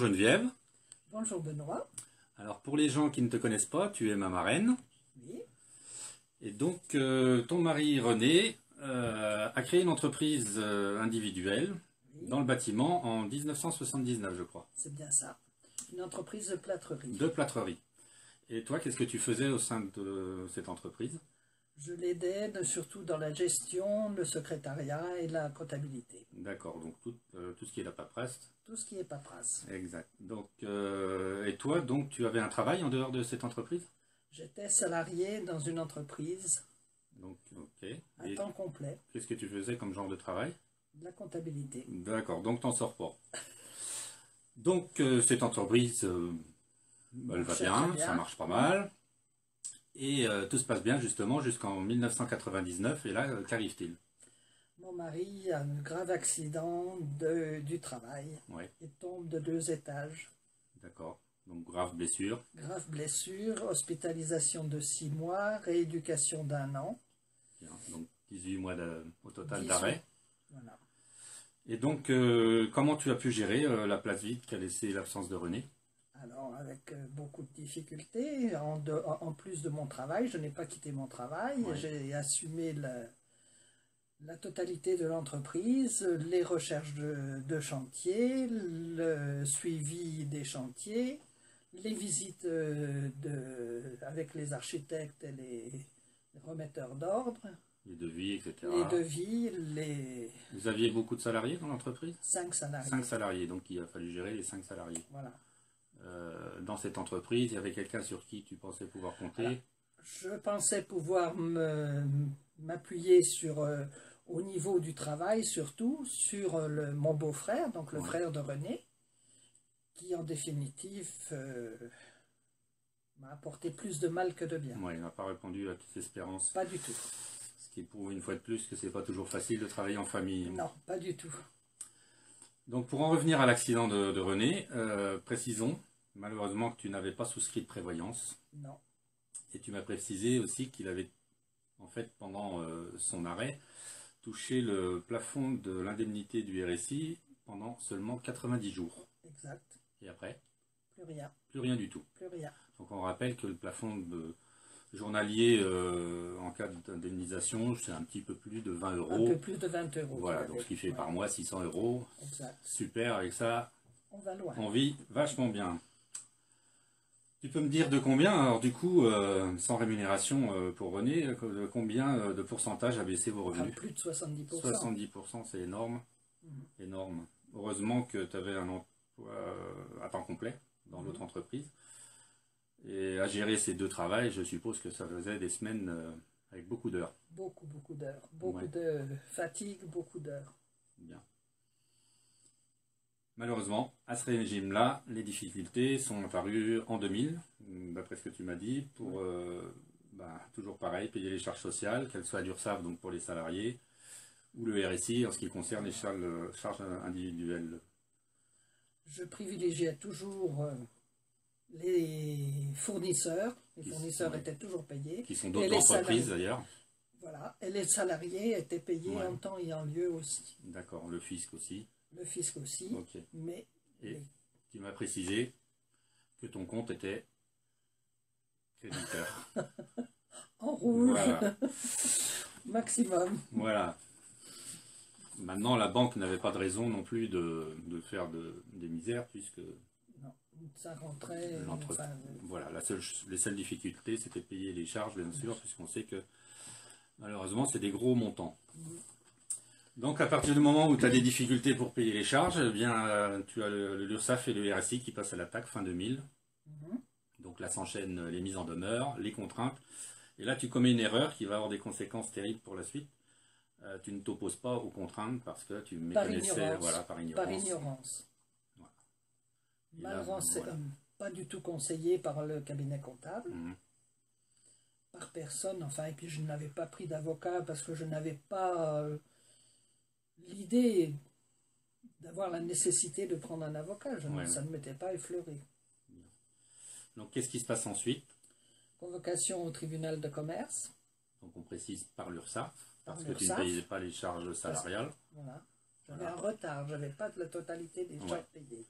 Geneviève. Bonjour Benoît. Alors pour les gens qui ne te connaissent pas, tu es ma marraine. Oui, Et donc ton mari René a créé une entreprise individuelle oui, dans le bâtiment en 1979, je crois, c'est bien ça. Une entreprise de plâtrerie. de plâtrerie. Et toi, qu'est-ce que tu faisais au sein de cette entreprise? Je l'aidais surtout dans la gestion, le secrétariat et la comptabilité. D'accord, donc tout ce qui est la paperasse. Tout ce qui est paperasse. Exact. Donc, et toi, donc, tu avais un travail en dehors de cette entreprise? J'étais salarié dans une entreprise Donc, ok. à Et temps complet, qu'est-ce que tu faisais comme genre de travail? de la comptabilité. D'accord, donc t'en sors pas. Donc cette entreprise, elle va Marchait bien, très bien. ça marche pas mal. Et tout se passe bien justement jusqu'en 1999. Et là, qu'arrive-t-il? Mon mari a un grave accident du travail. Oui, Il tombe de 2 étages. d'accord. Donc grave blessure. Grave blessure, hospitalisation de 6 mois, rééducation d'1 an. Bien, donc 18 mois au total 18. d'arrêt. Voilà. Et donc comment tu as pu gérer la place vide qu'a laissé l'absence de René? Alors, avec beaucoup de difficultés, en plus de mon travail, je n'ai pas quitté mon travail, Ouais. j'ai assumé la totalité de l'entreprise, les recherches de chantier, le suivi des chantiers, les visites avec les architectes et les remetteurs d'ordre, Les devis, etc. les devis, les Vous aviez beaucoup de salariés dans l'entreprise? 5 salariés. 5 salariés, donc il a fallu gérer les 5 salariés. Voilà. Dans cette entreprise, il y avait quelqu'un sur qui tu pensais pouvoir compter? Voilà. Je pensais pouvoir m'appuyer sur, au niveau du travail, surtout sur mon beau-frère, donc le Ouais. frère de René, qui en définitive m'a apporté plus de mal que de bien. Ouais, il n'a pas répondu à tes espérances. Pas du tout. Ce qui prouve une fois de plus que c'est pas toujours facile de travailler en famille. Non, pas du tout. Donc pour en revenir à l'accident de René, précisons malheureusement que tu n'avais pas souscrit de prévoyance. Non. Et tu m'as précisé aussi qu'il avait, en fait, pendant son arrêt, touché le plafond de l'indemnité du RSI pendant seulement 90 jours. Exact. Et après, Plus rien. plus rien du tout. Plus rien. Donc on rappelle que le plafond journalier en cas d'indemnisation, c'est un petit peu plus de 20 Un euros. peu plus de 20 euros. Voilà, donc ce qui fait par mois 600 euros. Exact. Super, avec ça, On va loin. on vit vachement bien. Tu peux me dire de combien, alors du coup, sans rémunération pour René, de combien de pourcentage a baissé vos À revenus? plus de 70%. 70%, c'est énorme. Énorme. Heureusement que tu avais un emploi à temps complet dans l'autre entreprise. Et à gérer ces deux travails, je suppose que ça faisait des semaines avec beaucoup d'heures. Beaucoup, beaucoup d'heures. Beaucoup Ouais. de fatigue, beaucoup d'heures. Bien. Malheureusement, à ce régime-là, les difficultés sont apparues en 2000, d'après ce que tu m'as dit, pour toujours pareil, payer les charges sociales, qu'elles soient l'URSSAF donc pour les salariés, ou le RSI en ce qui concerne les charges individuelles. Je privilégiais toujours les fournisseurs. Les fournisseurs ouais. étaient toujours payés. Qui sont Et d'autres les entreprises salariés. d'ailleurs. Voilà. Et les salariés étaient payés Ouais. en temps et en lieu aussi. D'accord, le fisc aussi. Le fisc aussi. Ok. Mais Et tu m'as précisé que ton compte était créditeur. en rouge, Voilà. maximum. Voilà. Maintenant, la banque n'avait pas de raison non plus de faire des misères, puisque Non, ça rentrait. voilà, les seules difficultés, c'était de payer les charges, bien sûr, puisqu'on sait que malheureusement, c'est des gros montants. Donc, à partir du moment où tu as des difficultés pour payer les charges, eh bien, tu as l'URSSAF et le RSI qui passent à l'attaque fin 2000. Donc là s'enchaînent les mises en demeure, les contraintes. Et là, tu commets une erreur qui va avoir des conséquences terribles pour la suite. Tu ne t'opposes pas aux contraintes parce que tu méconnaissais, voilà, par ignorance. Par ignorance. Voilà. Malheureusement, c'est voilà. pas du tout conseillé par le cabinet comptable. Mhm. Par personne, enfin, et puis je n'avais pas pris d'avocat parce que je n'avais pas l'idée d'avoir la nécessité de prendre un avocat. Ouais. Ça ne m'était pas effleuré. Donc, qu'est-ce qui se passe ensuite? Convocation au tribunal de commerce. Donc, on précise par l'URSSAF, parce que tu ne l'URSSAF. payais pas les charges salariales. Voilà. J'avais un retard, j'avais pas de la totalité des charges payées.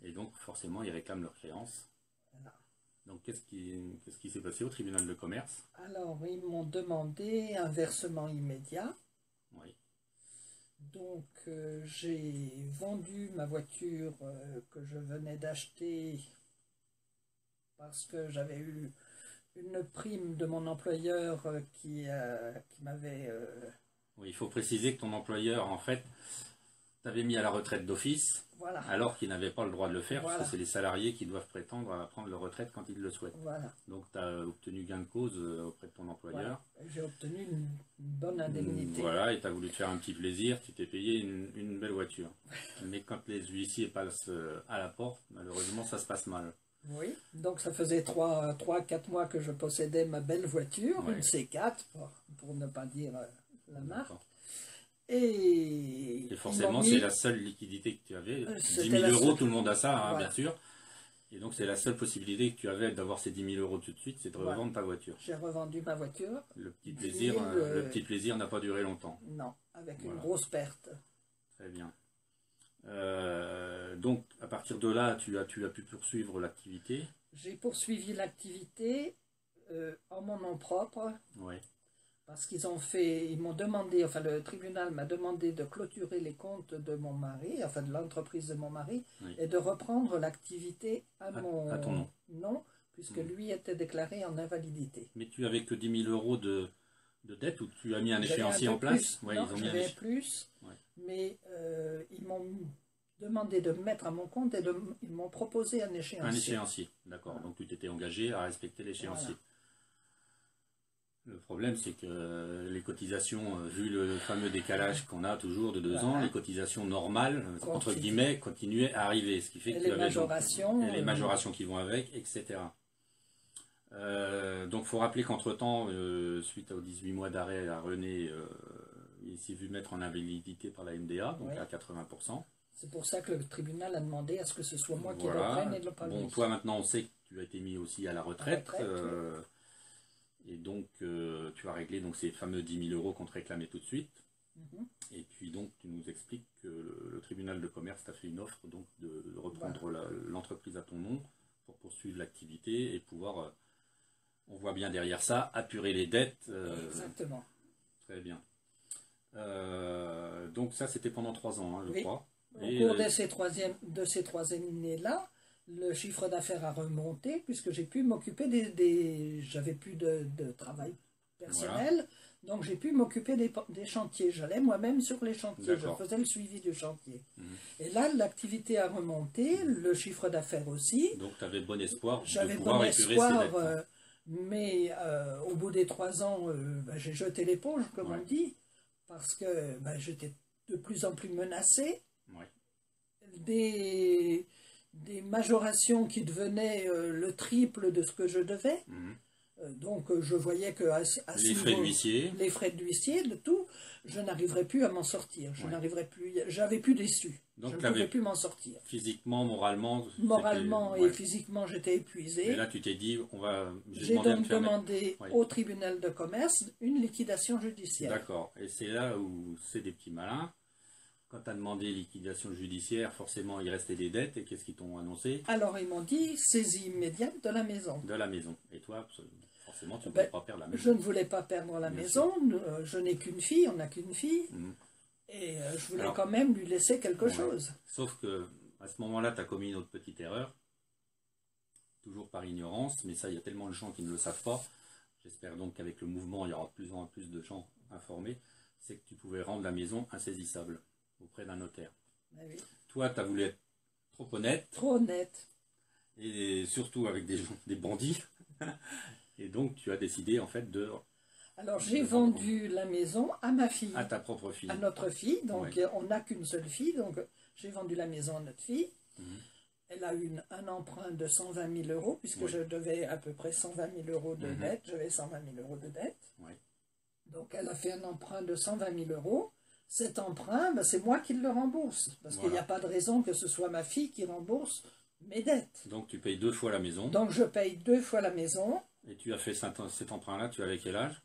Et donc, forcément, ils réclament leur créance. Voilà. Donc, qu'est-ce qui s'est passé au tribunal de commerce? Alors, ils m'ont demandé un versement immédiat. Oui. Donc, j'ai vendu ma voiture que je venais d'acheter parce que j'avais eu une prime de mon employeur qui m'avait... Oui, il faut préciser que ton employeur, en fait, t'avait mis à la retraite d'office, voilà, alors qu'il n'avait pas le droit de le faire, Voilà. parce que c'est les salariés qui doivent prétendre à prendre leur retraite quand ils le souhaitent. voilà. Donc, tu as obtenu gain de cause auprès de ton employeur. Voilà. J'ai obtenu une bonne indemnité. Voilà, et tu as voulu te faire un petit plaisir, tu t'es payé une belle voiture. Mais quand les huissiers passent à la porte, malheureusement, ça se passe mal. Oui, donc ça faisait 3-4 mois que je possédais ma belle voiture, Ouais. une C4, pour ne pas dire la marque. D'accord. Et Et forcément, c'est la seule liquidité que tu avais. 10 c'était 000 la euros, seule. tout le monde a ça, hein, Voilà. bien sûr. Et donc, c'est la seule possibilité que tu avais d'avoir ces 10 000 euros tout de suite, c'est de Voilà. revendre ta voiture. J'ai revendu ma voiture. Le petit 10 plaisir, 000, le petit plaisir n'a pas duré longtemps. Non, avec Voilà. une grosse perte. Très bien. Donc, à partir de là, tu as pu poursuivre l'activité. J'ai poursuivi l'activité en mon nom propre. Oui. Parce ils m'ont demandé, enfin le tribunal m'a demandé de clôturer les comptes de mon mari, enfin de l'entreprise de mon mari, Oui. et de reprendre l'activité à ton nom. nom, puisque lui était déclaré en invalidité. Mais tu avais que 10 000 euros de dette ou tu as mis un J'avais échéancier un en peu place? plus. Ouais, Non, ils ont mis un j'avais plus, Ouais. mais ils m'ont demandé de me mettre à mon compte et ils m'ont proposé un échéancier. Un échéancier, d'accord. Voilà. Donc tu t'étais engagé à respecter l'échéancier. Voilà. Le problème, c'est que les cotisations, vu le fameux décalage qu'on a toujours de 2 ans, Voilà. les cotisations normales, entre Continue. guillemets, continuaient à arriver. Ce qui fait Et que les tu avais majorations, et les majorations qui vont avec, etc. Donc il faut rappeler qu'entre-temps, suite aux 18 mois d'arrêt à René, il s'est vu mettre en invalidité par la MDA, donc Oui. à 80%. C'est pour ça que le tribunal a demandé à ce que ce soit moi qui Voilà. reprenne et ne pas Bon, lui. toi maintenant on sait que tu as été mis aussi à la retraite. À la retraite, Et donc tu as réglé donc, ces fameux 10 000 euros qu'on te réclamait tout de suite. Mhm. Et puis donc tu nous expliques que le tribunal de commerce t'a fait une offre donc, de reprendre l'entreprise à ton nom pour poursuivre l'activité et pouvoir, on voit bien derrière ça, apurer les dettes. Exactement. Très bien. Donc ça c'était pendant 3 ans, hein, je Oui. crois. Au Et, cours de ces 3 années-là, le chiffre d'affaires a remonté puisque j'ai pu m'occuper j'avais plus de travail personnel, donc j'ai pu m'occuper des chantiers. J'allais moi-même sur les chantiers, je D'accord. faisais le suivi du chantier. Mhm. Et là, l'activité a remonté, le chiffre d'affaires aussi. donc tu avais bon espoir de J'avais pouvoir bon épurer espoir, ces dettes. mais au bout des 3 ans, j'ai jeté l'éponge, comme Ouais. on dit, parce que j'étais de plus en plus menacé. Ouais. Des majorations qui devenaient le triple de ce que je devais. Mhm. Donc je voyais que à ce Les frais niveau, d'huissier. les frais d'huissier, de tout, je n'arriverais plus à m'en sortir. Je Ouais. n'arriverais plus, j'avais plus d'issue. Donc, Je ne t'avais- pouvais plus m'en sortir. Physiquement, moralement. Moralement c'était- et ouais. physiquement, j'étais épuisé. Et là, tu t'es dit, j'ai J'ai demandé à donc me faire mettre- demandé Ouais. au tribunal de commerce une liquidation judiciaire. D'accord. Et c'est là où c'est des petits malins. Quand tu as demandé liquidation judiciaire, forcément, il restait des dettes. Et qu'est-ce qu'ils t'ont annoncé? Alors ils m'ont dit saisie immédiate de la maison. De la maison. Et toi, forcément, tu ne Ben, voulais pas perdre la maison. Je ne voulais pas perdre la Bien maison, je n'ai qu'une fille, on n'a qu'une fille, Mhm. et je voulais Alors, quand même lui laisser quelque ouais. chose. Sauf que à ce moment-là, tu as commis une autre petite erreur. Toujours par ignorance. Mais ça, il y a tellement de gens qui ne le savent pas. J'espère donc qu'avec le mouvement, il y aura de plus en plus de gens informés. C'est que tu pouvais rendre la maison insaisissable auprès d'un notaire. Ben oui. Toi, tu as voulu être trop honnête. Trop honnête. Et surtout avec des bandits. Et donc tu as décidé en fait de Alors j'ai De vendu la maison à ma fille, à ta propre fille. à notre fille, donc Ouais. on n'a qu'une seule fille, donc j'ai vendu la maison à notre fille. Mhm. Elle a eu un emprunt de 120 000 euros, puisque Oui. je devais à peu près 120 000 euros de Mhm. dette, j'avais 120 000 euros de dette. Ouais. Donc elle a fait un emprunt de 120 000 euros. Cet emprunt, c'est moi qui le rembourse, parce qu'il n'y a Voilà. pas de raison que ce soit ma fille qui rembourse mes dettes. Donc tu payes 2 fois la maison. Donc je paye 2 fois la maison, Et tu as fait cet emprunt-là, tu avais quel âge?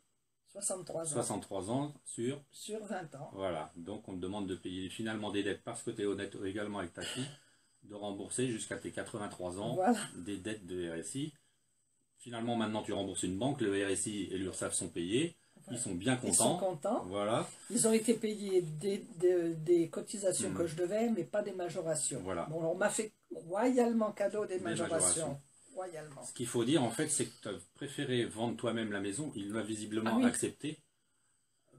63 ans, 63 ans sur. sur 20 ans. Voilà. Donc on te demande de payer finalement des dettes parce que tu es honnête également avec ta fille de rembourser jusqu'à tes 83 ans Voilà. des dettes de RSI. Finalement, maintenant, tu rembourses une banque, le RSI et l'URSSAF sont payés. Ils sont bien Ils sont contents. contents. Voilà. Ils ont été payés des cotisations que je devais, mais pas des majorations. Voilà. Bon, on m'a fait royalement cadeau des majorations. majorations. Royalement. Ce qu'il faut dire, en fait, c'est que tu as préféré vendre toi-même la maison. Il l'a visiblement Ah oui. accepté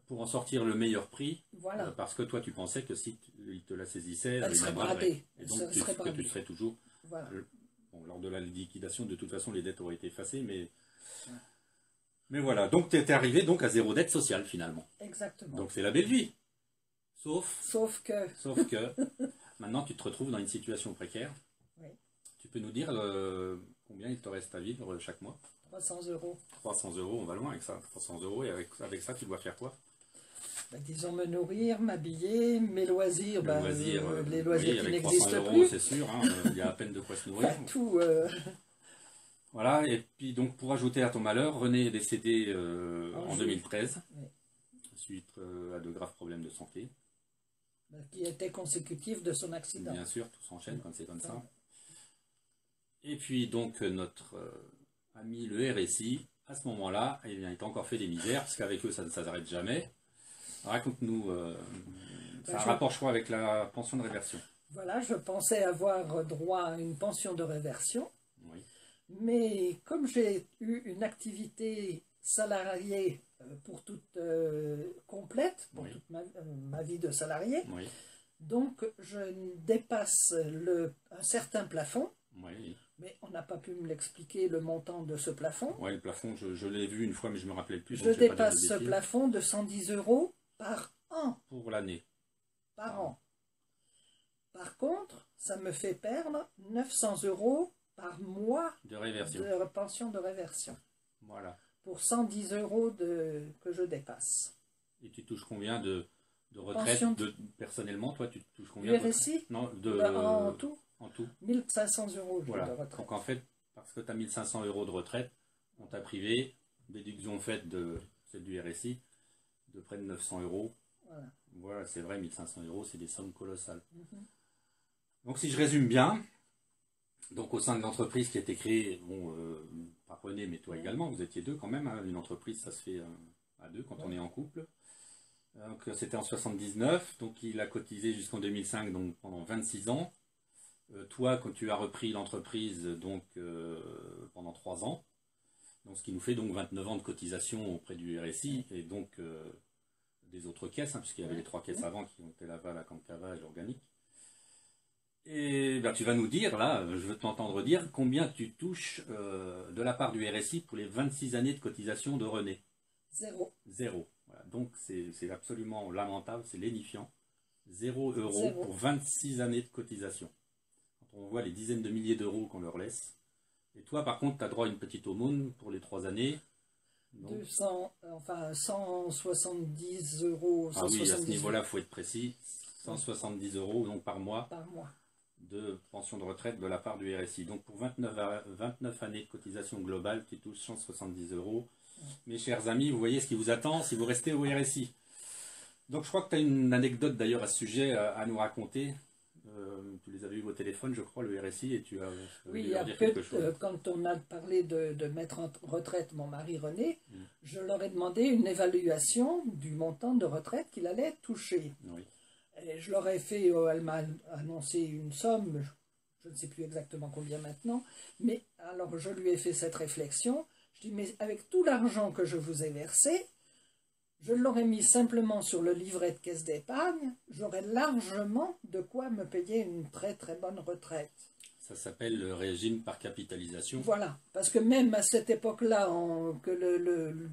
pour en sortir le meilleur prix. Voilà. Parce que toi, tu pensais que si il te la saisissait, Elle il serait la braderait. bradée. Et Elle donc, serait que tu bradée. serais toujours... Voilà. Bon, lors de la liquidation, de toute façon, les dettes auraient été effacées, mais voilà. Donc, tu étais arrivé donc à 0 dette sociale, finalement. Exactement. Donc, c'est la belle vie. Sauf que... Sauf que maintenant, tu te retrouves dans une situation précaire. Oui. Tu peux nous dire combien il te reste à vivre chaque mois? 300 euros. 300 euros, on va loin avec ça. 300 euros, et avec ça, tu dois faire quoi? Ben, disons me nourrir, m'habiller, mes loisirs, Les loisirs, les loisirs oui, qui avec 300 n'existent euros, plus. c'est sûr, hein, il y a à peine de quoi se nourrir. Enfin, tout. Voilà, et puis donc pour ajouter à ton malheur, René est décédé en juillet. 2013, Oui. suite à de graves problèmes de santé. Ben, qui était consécutif de son accident. Bien sûr, tout s'enchaîne quand c'est comme ça. Et puis donc notre ami le RSI, à ce moment-là, eh bien, il t'a encore fait des misères, parce qu'avec eux ça ne s'arrête jamais. Raconte-nous, c'est un rapport je crois avec la pension de réversion. Voilà, je pensais avoir droit à une pension de réversion, Oui. mais comme j'ai eu une activité salariée pour toute complète, pour Oui. toute ma vie de salarié, Oui, donc je dépasse un certain plafond, oui. mais on n'a pas pu me l'expliquer le montant de ce plafond. Ouais, le plafond, je l'ai vu une fois, mais je me rappelais plus. Je donc vais pas dépasse dire de ce bêtises. plafond de 110 euros par an. Pour l'année. Par an. Par contre, ça me fait perdre 900 euros par mois De réversion. de pension de réversion. Voilà. Pour 110 euros que je dépasse. Et tu touches combien de retraite Pension personnellement, toi, tu touches combien Du de RSI Non, en tout, en tout. 1500 euros Voilà. de retraite. Donc en fait, parce que tu as 1500 euros de retraite, on t'a privé, déduction faite de celle du RSI, de près de 900 euros. Voilà. Voilà, c'est vrai, 1500 euros, c'est des sommes colossales. Mhm. Donc si je résume bien, donc au sein de l'entreprise qui a été créée, bon, par René, mais toi également, vous étiez deux quand même, hein, une entreprise ça se fait à deux quand on est en couple. Donc c'était en 79, donc il a cotisé jusqu'en 2005, donc pendant 26 ans. Toi, quand tu as repris l'entreprise, donc pendant 3 ans, donc ce qui nous fait donc 29 ans de cotisation auprès du RSI et donc des autres caisses, hein, puisqu'il y avait les 3 caisses avant qui ont été Laval, la Cancava et l'organique. Et ben, tu vas nous dire, là, je veux t'entendre dire, combien tu touches de la part du RSI pour les 26 années de cotisation de René. 0. 0. Voilà. Donc c'est absolument lamentable, c'est lénifiant. 0 euros Zéro. pour 26 années de cotisation. Quand on voit les dizaines de milliers d'euros qu'on leur laisse. Et toi, par contre, tu as droit à une petite aumône pour les 3 années. Donc, 170 euros. ah oui, à ce 178 niveau-là, il faut être précis. 170 euros donc par mois par mois. de pension de retraite de la part du RSI. Donc pour 29 années de cotisation globale, tu touches 170 euros. Mes chers amis, vous voyez ce qui vous attend si vous restez au RSI. Donc je crois que tu as une anecdote d'ailleurs à ce sujet à nous raconter. Tu les avais eu au téléphone, je crois, le RSI, et tu as voulu Oui, leur dire quelque chose. quand on a parlé de mettre en retraite mon mari René, je leur ai demandé une évaluation du montant de retraite qu'il allait toucher. Oui. Et je leur ai fait, elle m'a annoncé une somme, je ne sais plus exactement combien maintenant, mais alors je lui ai fait cette réflexion. Je dis, mais avec tout l'argent que je vous ai versé, je l'aurais mis simplement sur le livret de caisse d'épargne, j'aurais largement de quoi me payer une très très bonne retraite. Ça s'appelle le régime par capitalisation. Voilà, parce que même à cette époque-là, que le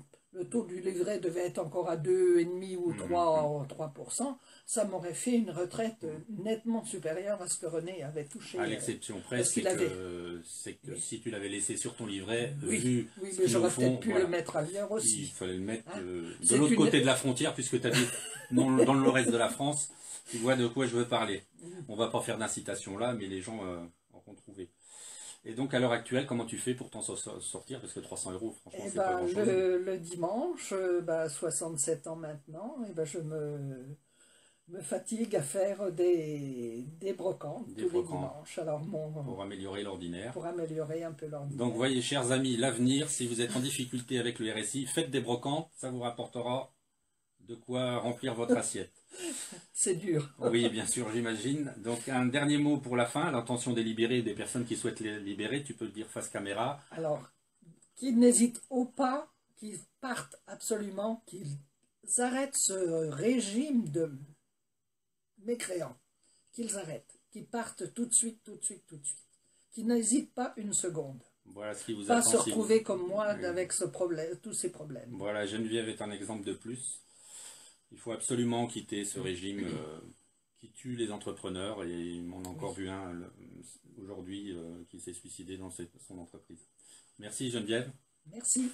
taux du livret devait être encore à 2,5 ou 3%, ça m'aurait fait une retraite nettement supérieure à ce que René avait touché. À l'exception près, c'est que Oui. si tu l'avais laissé sur ton livret, Oui, vu oui, ce mais qu'ils j'aurais nous font, peut-être pu voilà, le mettre ailleurs il aussi. fallait le mettre Hein, de c'est l'autre une- côté de la frontière, puisque tu habites dans le nord-est de la France. Tu vois de quoi je veux parler. On va pas faire d'incitation là, mais les gens en vont trouver. Et donc à l'heure actuelle, comment tu fais pour t'en sortir? Parce que 300 euros, franchement, Eh c'est pas ben, grand-chose. le dimanche, 67 ans maintenant, je me me fatigue à faire des brocantes Des tous les brocantes. dimanches. Alors Pour améliorer l'ordinaire. pour améliorer un peu l'ordinaire. Donc voyez, chers amis, l'avenir, si vous êtes en difficulté avec le RSI, faites des brocantes, ça vous rapportera de quoi remplir votre assiette. C'est dur. Oui, bien sûr, j'imagine. Donc un dernier mot pour la fin, l'intention des libérés, des personnes qui souhaitent les libérer, tu peux le dire face caméra. Alors, qu'ils n'hésitent pas, qu'ils partent absolument, qu'ils arrêtent ce régime de mécréants, qu'ils arrêtent, qu'ils partent tout de suite, tout de suite, tout de suite, qu'ils n'hésitent pas une seconde. Voilà ce qui vous Pas attend. se si vous- retrouver comme moi Oui. avec ce problème, tous ces problèmes. Voilà, Geneviève est un exemple de plus. Il faut absolument quitter ce régime qui tue les entrepreneurs, et on a encore vu un aujourd'hui qui s'est suicidé dans son entreprise. Merci Geneviève. Merci.